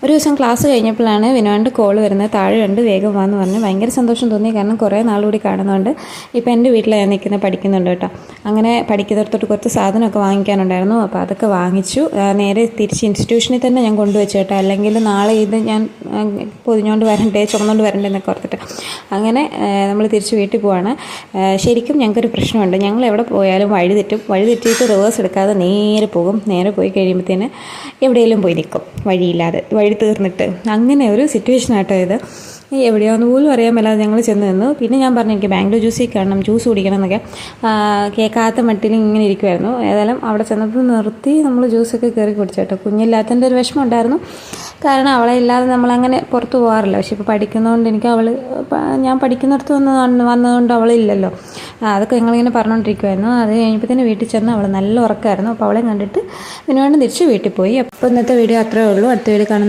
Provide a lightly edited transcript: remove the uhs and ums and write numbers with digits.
ഒരു ദിവസം ക്ലാസ് കഴിഞ്ഞപ്പോഴാണ് വിനോദിൻ്റെ കോൾ വരുന്നത്. താഴെ ഉണ്ട്, വേഗം വാന്ന് പറഞ്ഞു. ഭയങ്കര സന്തോഷം തോന്നി. കാരണം കുറേ നാളുകൂടി കാണുന്നുണ്ട്. ഇപ്പോൾ എൻ്റെ വീട്ടിലാണ് ഞാൻ നിൽക്കുന്നത്, പഠിക്കുന്നുണ്ട് കേട്ടോ. അങ്ങനെ പഠിക്കുന്നിടത്തോട്ട് കുറച്ച് സാധനമൊക്കെ വാങ്ങിക്കാനുണ്ടായിരുന്നു. അപ്പോൾ അതൊക്കെ വാങ്ങിച്ചു. നേരെ തിരിച്ച് ഇൻസ്റ്റിറ്റ്യൂഷനിൽ തന്നെ ഞാൻ കൊണ്ടുവച്ചു കേട്ടോ. അല്ലെങ്കിൽ നാളെ ഇത് ഞാൻ പൊതിഞ്ഞുകൊണ്ട് വരണ്ടേ, ചുമന്നുകൊണ്ട് വരണ്ടേ എന്നൊക്കെ ഓർത്തിട്ട്. അങ്ങനെ നമ്മൾ തിരിച്ച് വീട്ടിൽ പോവാണ്. ശരിക്കും ഞങ്ങൾക്കൊരു പ്രശ്നമുണ്ട്. ഞങ്ങൾ എവിടെ പോയാലും വഴി തെറ്റിയിട്ട് റിവേഴ്സ് എടുക്കാതെ നേരെ പോകും. നേരെ പോയി കഴിയുമ്പോഴത്തേന് എവിടെയെങ്കിലും പോയി നിൽക്കും, വഴിയില്ലാതെ, വഴി തീർന്നിട്ട്. അങ്ങനെ ഒരു സിറ്റുവേഷൻ ആട്ടോ ഇത്. എവിടെയാണെന്ന് പോലും അറിയാൻ മേലാതെ ഞങ്ങൾ ചെന്ന് നിന്നു. പിന്നെ ഞാൻ പറഞ്ഞു എനിക്ക് ബാംഗ്ലൂർ ജ്യൂസിൽ കാണണം, ജ്യൂസ് കുടിക്കണം എന്നൊക്കെ. കേൾക്കാത്ത മട്ടിൽ ഇങ്ങനെ ഇരിക്കുമായിരുന്നു. ഏതായാലും അവിടെ ചെന്നപ്പോൾ നിർത്തി നമ്മൾ ജ്യൂസൊക്കെ കയറി കുടിച്ചു കേട്ടോ. കുഞ്ഞില്ലാത്തതിൻ്റെ ഒരു വിഷമം ഉണ്ടായിരുന്നു. കാരണം അവളെ ഇല്ലാതെ നമ്മളങ്ങനെ പുറത്ത് പോകാറില്ല. പക്ഷെ ഇപ്പോൾ പഠിക്കുന്നതുകൊണ്ട് എനിക്ക് ഞാൻ പഠിക്കുന്നിടത്ത് വന്നതുകൊണ്ട് അവളില്ലല്ലോ. അതൊക്കെ ഞങ്ങളിങ്ങനെ പറഞ്ഞുകൊണ്ടിരിക്കുമായിരുന്നു. അത് കഴിഞ്ഞപ്പോൾ വീട്ടിൽ ചെന്ന് അവൾ നല്ല ഉറക്കമായിരുന്നു. അപ്പോൾ അവളെ കണ്ടിട്ട് പിന്നെ വേണം തിരിച്ച് വീട്ടിൽ പോയി. അപ്പോൾ ഇന്നത്തെ വീഡിയോ അത്രയേ ഉള്ളൂ. അടുത്ത വീഡിയോ കാണുന്നത്